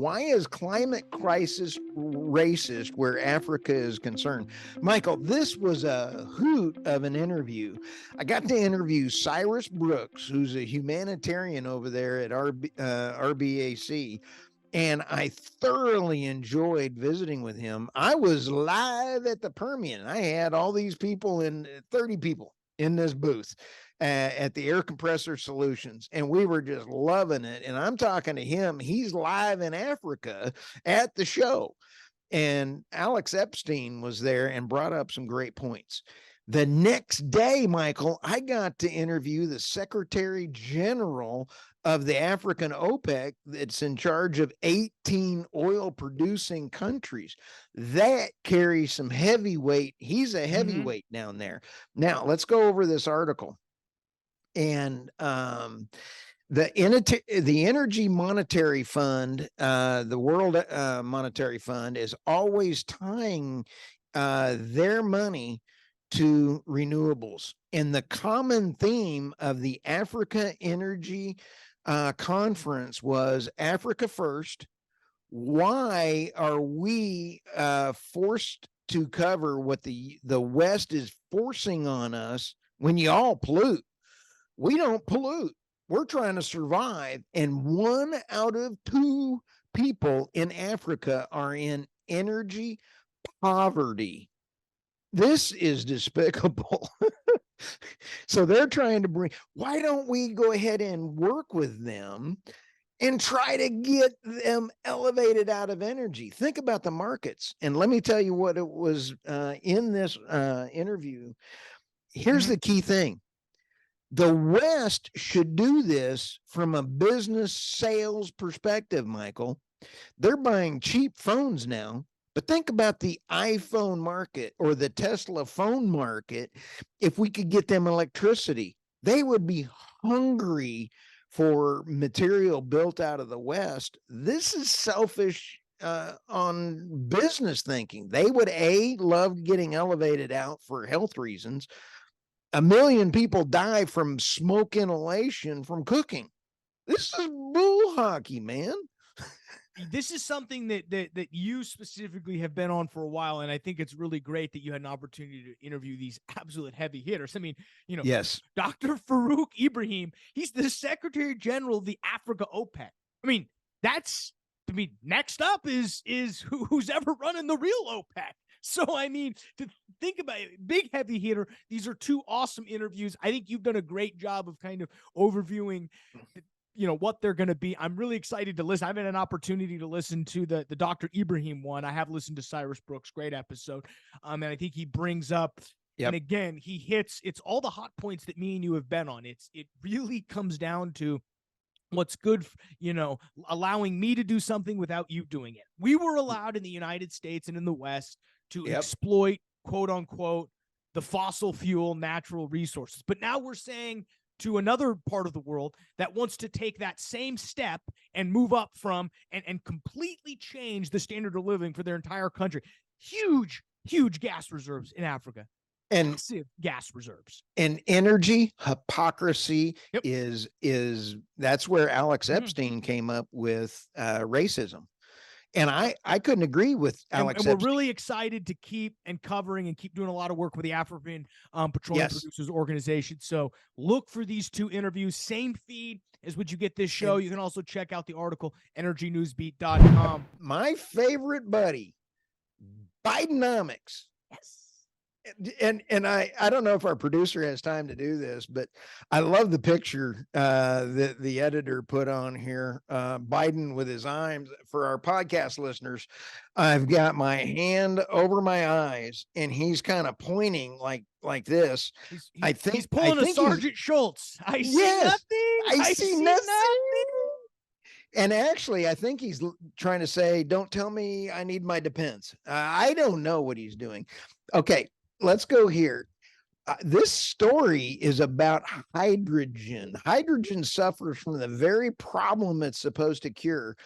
Why is climate crisis racist where Africa is concerned? Michael, this was a hoot of an interview. I got to interview Cyrus Brooks, who's a humanitarian over there at RBAC. And I thoroughly enjoyed visiting with him. I was live at the Permian. I had all these people 30 people in this booth at the Air Compressor Solutions, and we were just loving it. And I'm talking to him. He's live in Africa at the show. And Alex Epstien was there and brought up some great points. The next day, Michael, I got to interview the Secretary General of the African OPEC that's in charge of 18 oil producing countries. That carries some heavyweight. He's a heavyweight down there. Now, let's go over this article. And the Energy Monetary Fund, the World Monetary Fund, is always tying their money to renewables. And the common theme of the Africa Energy Conference was Africa first. Why are we forced to cover what the West is forcing on us when you all pollute? We don't pollute. We're trying to survive. And 1 out of 2 people in Africa are in energy poverty. This is despicable. So they're trying to why don't we go ahead and work with them and try to get them elevated out of energy? Think about the markets. And let me tell you what it was in this interview. Here's the key thing. The West should do this from a business sales perspective, Michael. They're buying cheap phones now, but think about the iPhone market or the Tesla phone market. If we could get them electricity, they would be hungry for material built out of the West. This is selfish on business thinking. They would love getting elevated out for health reasons. 1 million people die from smoke inhalation from cooking. This is bull hockey, man. This is something that you specifically have been on for a while, and I think it's really great that you had an opportunity to interview these absolute heavy hitters. I mean, yes, Dr. Farouk Ibrahim, he's the Secretary General of the Africa OPEC. I mean, next up is who's ever running the real OPEC. So, I mean, to think about it, big heavy hitter. These are 2 awesome interviews. I think you've done a great job of kind of overviewing what they're going to be. I'm really excited to listen. I've had an opportunity to listen to the Dr. Ibrahim one. I have listened to Cyrus Brooks, great episode. And I think he brings up, and again, he hits, it's all the hot points that me and you have been on. It really comes down to what's good, allowing me to do something without you doing it. We were allowed in the United States and in the West to exploit, quote unquote, the fossil fuel natural resources. But now we're saying to another part of the world that wants to take that same step and move up from and completely change the standard of living for their entire country. Huge gas reserves in Africa. And massive gas reserves. And energy hypocrisy is that's where Alex Epstien came up with racism. And I couldn't agree with Alex. And we're really excited to keep covering and keep doing a lot of work with the African Petroleum Producers Organization. So look for these 2 interviews. Same feed as what you get this show. You can also check out the article, energynewsbeat.com. My favorite buddy, Bidenomics. Yes. And I don't know if our producer has time to do this, but I love the picture that the editor put on here. Biden with his eyes. For our podcast listeners, I've got my hand over my eyes, and he's kind of pointing like this. I think he's pulling a Sergeant Schultz. I see nothing. I see nothing. And actually, I think he's trying to say, "Don't tell me I need my depends." I don't know what he's doing. Okay. Let's go here. This story is about hydrogen. Hydrogen suffers from the very problem it's supposed to cure.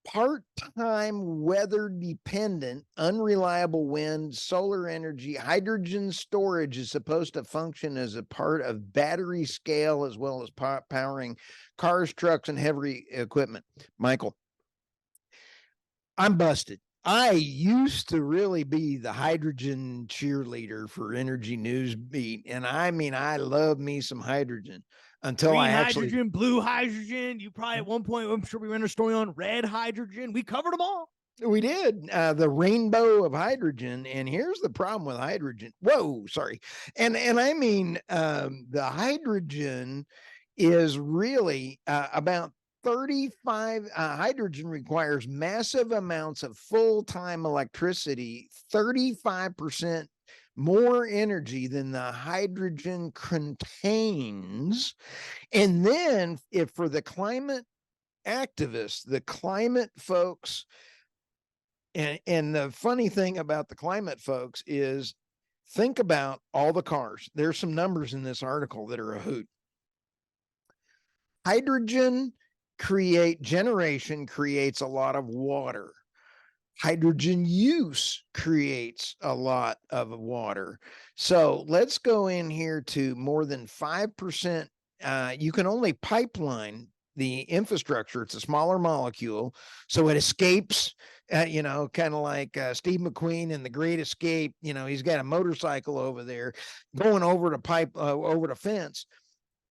Part-time, weather-dependent, unreliable wind, solar energy, hydrogen storage is supposed to function as a part of battery scale as well as powering cars, trucks, and heavy equipment. Michael, I'm busted. I used to really be the hydrogen cheerleader for Energy News Beat. And I mean, I love me some hydrogen until Green I actually. hydrogen, blue hydrogen. You probably at one point, I'm sure we ran a story on red hydrogen. We covered them all. We did the rainbow of hydrogen, and here's the problem with hydrogen. Whoa, sorry, and I mean the hydrogen is really about 35. Hydrogen requires massive amounts of full-time electricity, 35% more energy than the hydrogen contains, and then if for the climate activists, the climate folks. And the funny thing about the climate folks is think about all the cars. There's some numbers in this article that are a hoot. Hydrogen generation creates a lot of water. Hydrogen use creates a lot of water. So let's go in here to more than 5%. You can only pipeline the infrastructure. It's a smaller molecule, so it escapes, kind of like Steve McQueen in The Great Escape. He's got a motorcycle over there going over the fence.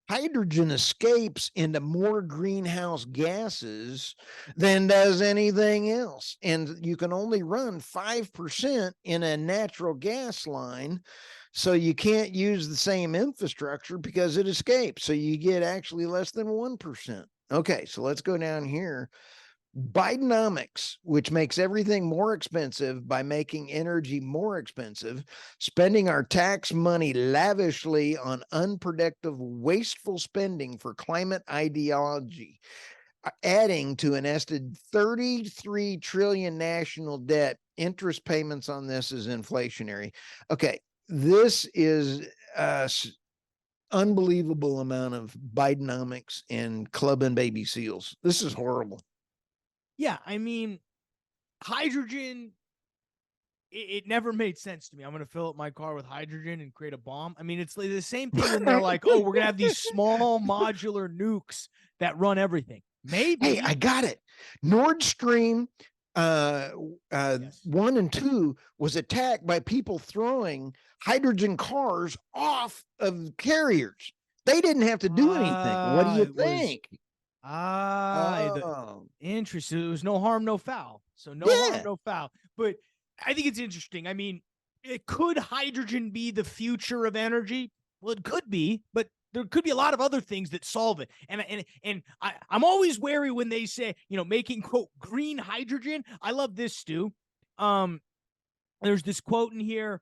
Hydrogen escapes into more greenhouse gases than does anything else. And you can only run 5% in a natural gas line. So you can't use the same infrastructure because it escapes. So you get actually less than 1%. Okay, so let's go down here. Bidenomics, which makes everything more expensive by making energy more expensive, spending our tax money lavishly on unproductive, wasteful spending for climate ideology, adding to an estimated 33 trillion national debt. Interest payments on this is inflationary. Okay, this is unbelievable amount of Bidenomics and clubbing baby seals. This is horrible. Yeah, I mean, hydrogen, it never made sense to me. I'm going to fill up my car with hydrogen and create a bomb. I mean, it's like the same thing when they're like, oh, we're going to have these small modular nukes that run everything. Maybe. Hey, I got it. Nord Stream 1 and 2 was attacked by people throwing hydrogen cars off of carriers. They didn't have to do anything. What do you think? Interesting. It was no harm, no foul. So no harm, no foul. But I think it's interesting. I mean, could hydrogen be the future of energy? Well, it could be, but there could be a lot of other things that solve it. And I'm always wary when they say, making, quote, green hydrogen. I love this, Stu. There's this quote in here.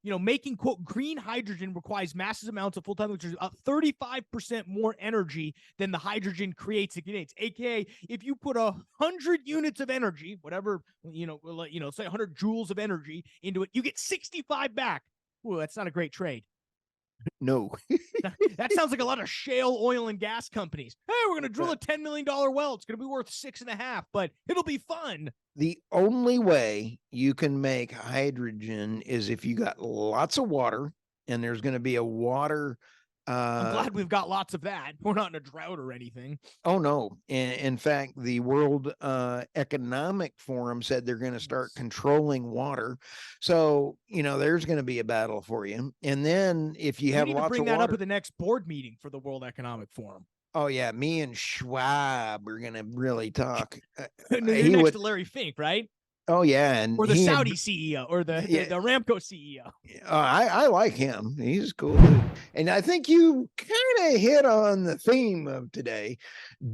Making, quote, green hydrogen requires massive amounts of full-time electricity, 35% more energy than the hydrogen creates. AKA, if you put 100 units of energy, whatever, say 100 joules of energy into it, you get 65 back. Ooh, that's not a great trade. No. That sounds like a lot of shale oil and gas companies. Hey, we're going to drill a $10 million well. It's going to be worth 6.5, but it'll be fun. The only way you can make hydrogen is if you got lots of water, and there's going to be a water. I'm glad we've got lots of that. We're not in a drought or anything. Oh, no. In fact, the World Economic Forum said they're going to start controlling water. So, there's going to be a battle for you. And then if you have lots of water. We need to bring that up at the next board meeting for the World Economic Forum. Oh, yeah. Me and Schwab are going to really talk. Next to Larry Fink, right? Oh, yeah. Or the Saudi CEO or the Aramco CEO. I like him. He's cool. And I think you kind of hit on the theme of today.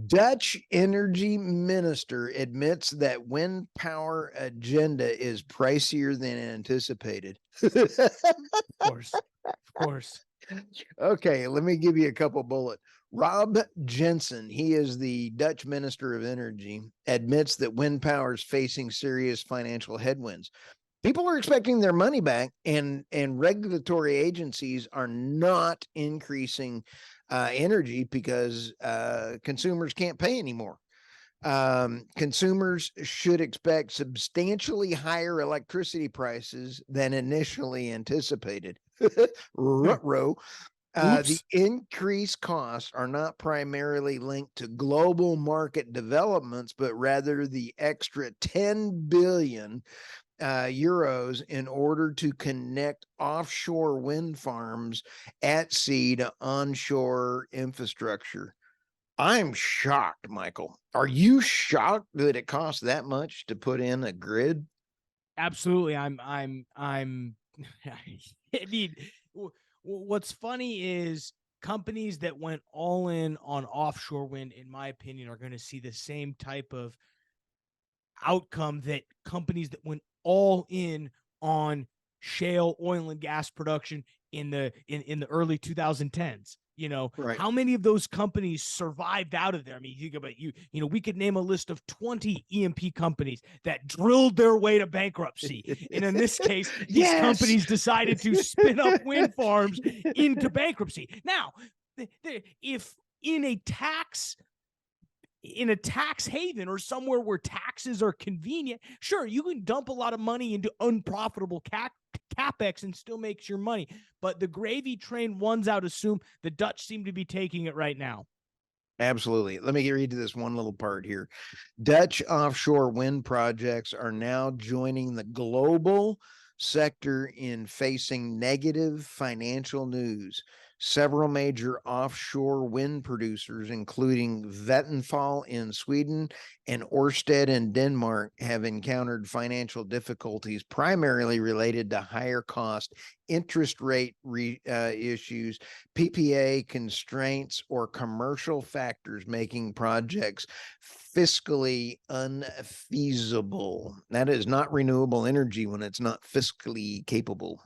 Dutch energy minister admits that wind power agenda is pricier than anticipated. Of course. Okay, let me give you a couple bullets. Rob Jensen, he is the Dutch Minister of Energy, admits that wind power is facing serious financial headwinds. People are expecting their money back, and regulatory agencies are not increasing energy because consumers can't pay anymore. Consumers should expect substantially higher electricity prices than initially anticipated. Ruh-roh. The increased costs are not primarily linked to global market developments, but rather the extra 10 billion euros in order to connect offshore wind farms at sea to onshore infrastructure. I'm shocked, Michael. Are you shocked that it costs that much to put in a grid? Absolutely. I mean, what's funny is companies that went all in on offshore wind, in my opinion, are going to see the same type of outcome that companies that went all in on shale oil and gas production in the early 2010s. Right. How many of those companies survived out of there? I mean, you think about we could name a list of 20 E&P companies that drilled their way to bankruptcy. And in this case, these companies decided to spin up wind farms into bankruptcy. Now, if in a tax haven or somewhere where taxes are convenient, sure, you can dump a lot of money into unprofitable capex and still makes your money. But the gravy train one's out assume the Dutch seem to be taking it right now. Absolutely. Let me read to this one little part here. Dutch offshore wind projects are now joining the global sector in facing negative financial news. Several major offshore wind producers, including Vattenfall in Sweden and Ørsted in Denmark, have encountered financial difficulties primarily related to higher cost, interest rate issues, PPA constraints, or commercial factors making projects fiscally unfeasible. That is not renewable energy when it's not fiscally capable.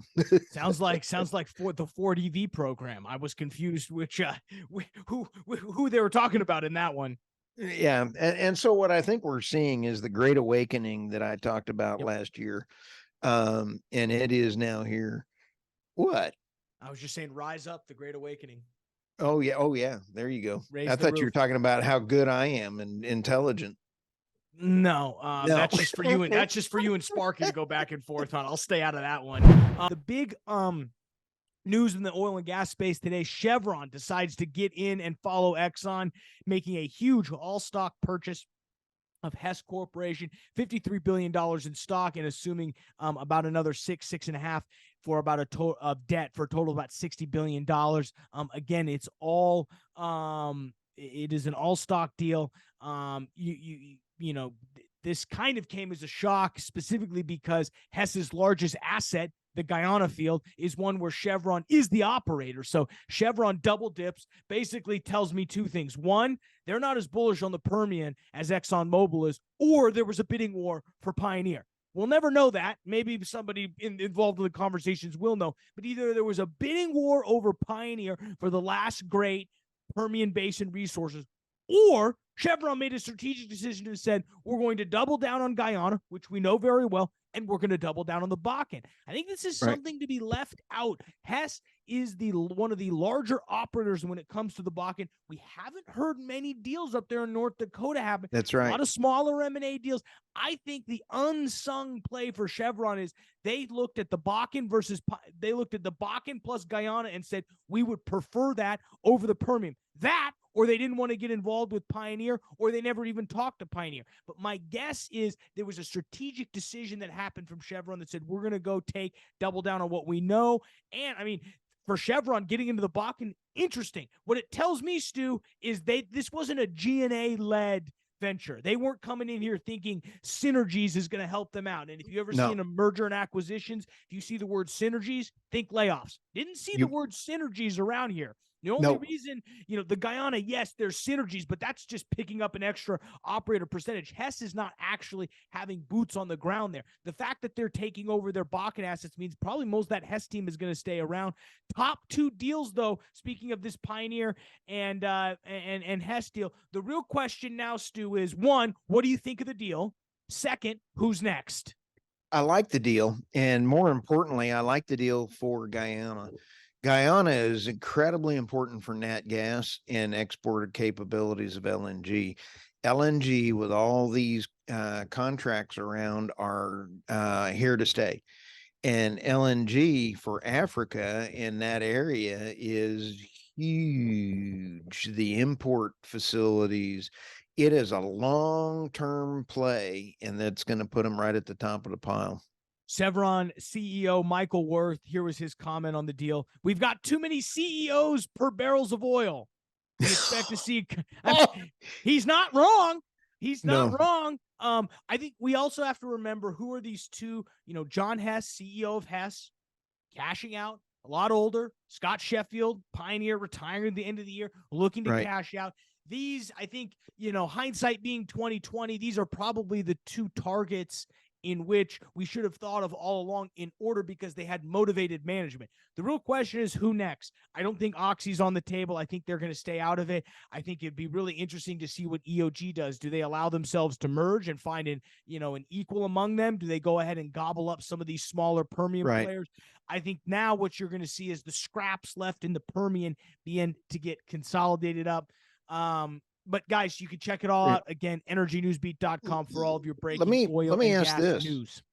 Sounds like for the Ford EV program. I was confused which who they were talking about in that one. Yeah, and so what I think we're seeing is the great awakening that I talked about last year, and it is now here. What? I was just saying, rise up, the great awakening. Oh yeah, there you go. Raise I the thought roof. you were talking about how good I am and intelligent. No, No. that's just for you, and that's just for you and Sparky to go back and forth on. I'll stay out of that one. The big news in the oil and gas space today: Chevron decides to get in and follow Exxon, making a huge all-stock purchase of Hess Corporation, $53 billion in stock, and assuming about another 6.5 for about a total of debt for a total of about $60 billion. Again, it's all it is an all-stock deal. This kind of came as a shock, specifically because Hess's largest asset, the Guyana field, is one where Chevron is the operator. So Chevron double dips, basically tells me two things. One, they're not as bullish on the Permian as ExxonMobil is, or there was a bidding war for Pioneer. We'll never know that. Maybe somebody involved in the conversations will know. But either there was a bidding war over Pioneer for the last great Permian Basin resources, or Chevron made a strategic decision and said, we're going to double down on Guyana, which we know very well, and we're going to double down on the Bakken. I think this is something to be left out. Hess is one of the larger operators when it comes to the Bakken. We haven't heard many deals up there in North Dakota happen. That's right. A lot of smaller M&A deals. I think the unsung play for Chevron is they looked at the Bakken plus Guyana and said, we would prefer that over the Permian. That, or they didn't want to get involved with Pioneer, or they never even talked to Pioneer. But my guess is there was a strategic decision that happened from Chevron that said, we're going to go double down on what we know. And I mean, for Chevron getting into the Bakken, interesting. What it tells me, Stu, is this wasn't a G&A-led venture. They weren't coming in here thinking synergies is going to help them out. And if you ever see in a merger and acquisitions, if you see the word synergies, think layoffs. Didn't see the word synergies around here. The only reason, the Guyana, yes, there's synergies, but that's just picking up an extra operator percentage. Hess is not actually having boots on the ground there. The fact that they're taking over their Bakken assets means probably most of that Hess team is going to stay around. Top two deals, though, speaking of this Pioneer and Hess deal, the real question now, Stu, is one, what do you think of the deal? Second, who's next? I like the deal. And more importantly, I like the deal for Guyana. Guyana is incredibly important for nat gas and export capabilities of LNG. LNG, with all these contracts around, are here to stay. And LNG for Africa in that area is huge. The import facilities, it is a long-term play, and that's going to put them right at the top of the pile. Chevron CEO Michael Worth, here was his comment on the deal. We've got too many CEOs per barrels of oil. We expect to see. He's not wrong. He's not wrong. I think we also have to remember who are these two. John Hess, CEO of Hess, cashing out, a lot older. Scott Sheffield, pioneer, retiring at the end of the year, looking to cash out. These, I think, hindsight being 2020, these are probably the two targets in which we should have thought of all along in order because they had motivated management. The real question is who next? I don't think Oxy's on the table. I think they're going to stay out of it. I think it'd be really interesting to see what EOG does. Do they allow themselves to merge and find an equal among them? Do they go ahead and gobble up some of these smaller Permian players? I think now what you're going to see is the scraps left in the Permian begin to get consolidated up. But guys, you can check it all out again, energynewsbeat.com for all of your breaking oil and gas news.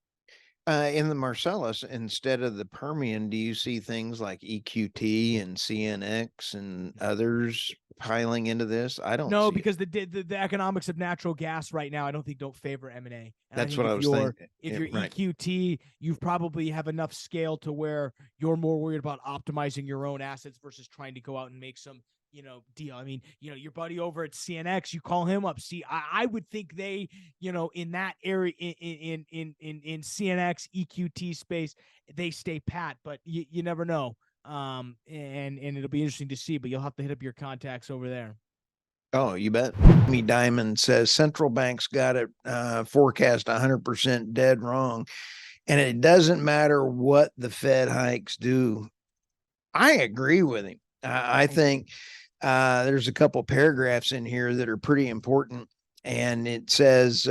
In the Marcellus, instead of the Permian, do you see things like EQT and CNX and others piling into this? I don't know see because the economics of natural gas right now, I don't think don't favor M&A. That's what I was thinking. If you're EQT, you probably have enough scale to where you're more worried about optimizing your own assets versus trying to go out and make some deal. I mean, your buddy over at CNX, you call him up. See, I would think they, in that area, in CNX EQT space, they stay pat, but you never know. And it'll be interesting to see, but you'll have to hit up your contacts over there. Oh, you bet. Me Diamond says central banks got it forecast 100% dead wrong. And it doesn't matter what the Fed hikes do. I agree with him. I think there's a couple paragraphs in here that are pretty important. And it says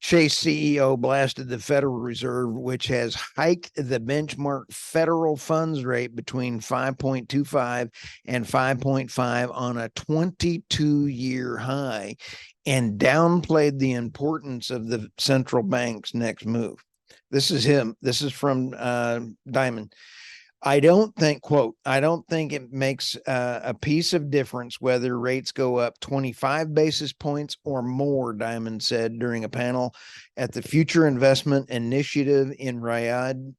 Chase CEO blasted the Federal Reserve, which has hiked the benchmark federal funds rate between 5.25 and 5.5 on a 22-year high and downplayed the importance of the central bank's next move. This is him. This is from Diamond. I don't think it makes a piece of difference whether rates go up 25 basis points or more, Diamond said during a panel at the Future Investment Initiative in Riyadh,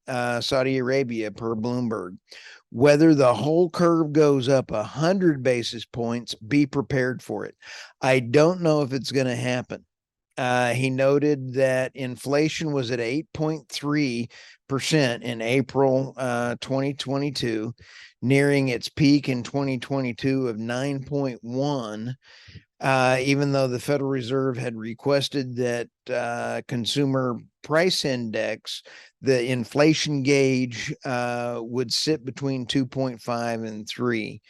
Saudi Arabia, per Bloomberg. Whether the whole curve goes up 100 basis points, be prepared for it. I don't know if it's going to happen. He noted that inflation was at 8.3% in April 2022, nearing its peak in 2022 of 9.1, even though the Federal Reserve had requested that consumer price index, the inflation gauge, would sit between 2.5 and 3.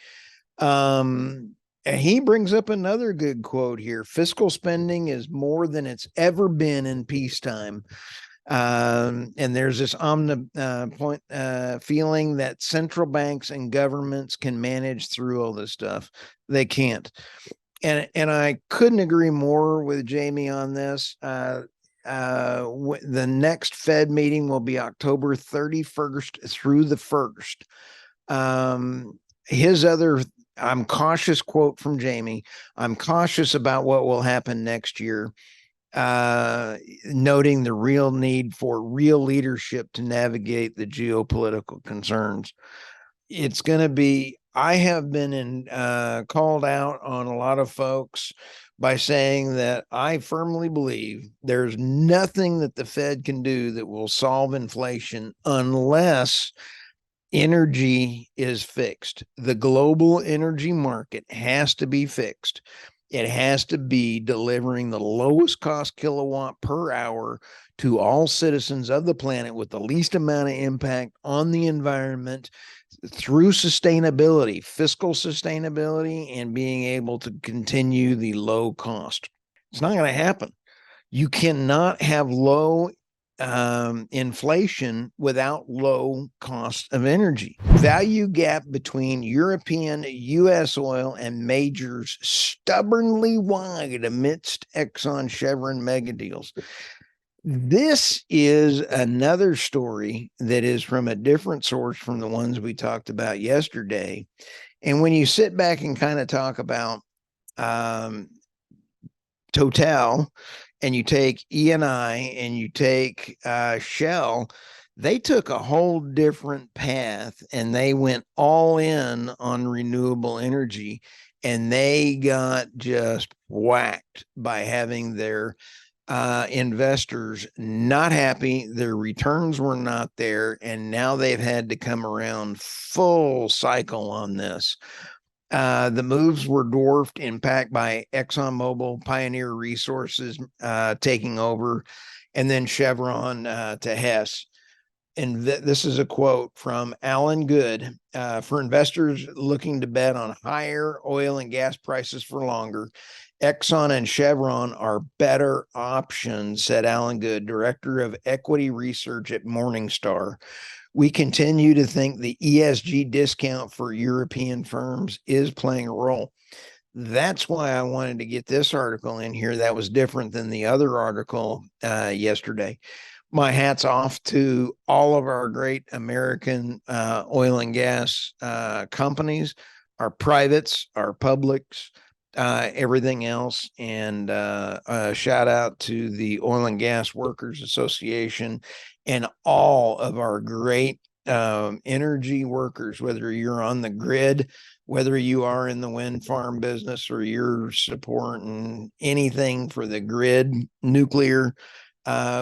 He brings up another good quote here. Fiscal spending is more than it's ever been in peacetime. And there's this feeling that central banks and governments can manage through all this stuff. They can't. And I couldn't agree more with Jamie on this. The next Fed meeting will be October 31st through the 1st. His other I'm cautious quote from Jamie. I'm cautious about what will happen next year, noting the real need for real leadership to navigate the geopolitical concerns. It's going to be, I have been called out on a lot of folks by saying that I firmly believe there's nothing that the Fed can do that will solve inflation unless energy is fixed. The global energy market has to be fixed. It has to be delivering the lowest cost kilowatt per hour to all citizens of the planet with the least amount of impact on the environment through sustainability, fiscal sustainability, and being able to continue the low cost. It's not going to happen. You cannot have low inflation without low cost of energy. Value gap between European U.S. oil and majors stubbornly wide amidst Exxon Chevron megadeals. This is another story that is from a different source from the ones we talked about yesterday. And when you sit back and kind of talk about Total, and you take ENI and you take Shell, they took a whole different path and they went all in on renewable energy, and they got just whacked by having their investors not happy. Their returns were not there, and now they've had to come around full cycle on this. The moves were dwarfed in fact by ExxonMobil, Pioneer Resources taking over, and then Chevron to Hess. And this is a quote from Alan Good. For investors looking to bet on higher oil and gas prices for longer, Exxon and Chevron are better options, said Alan Good, director of equity research at Morningstar. We continue to think the ESG discount for European firms is playing a role. That's why I wanted to get this article in here. That was different than the other article yesterday. My hat's off to all of our great American oil and gas companies, our privates, our publics, everything else. And shout out to the Oil and Gas Workers Association and all of our great energy workers, whether you're on the grid, whether you are in the wind farm business, or you're supporting anything for the grid, nuclear.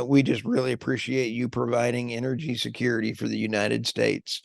We just really appreciate you providing energy security for the United States.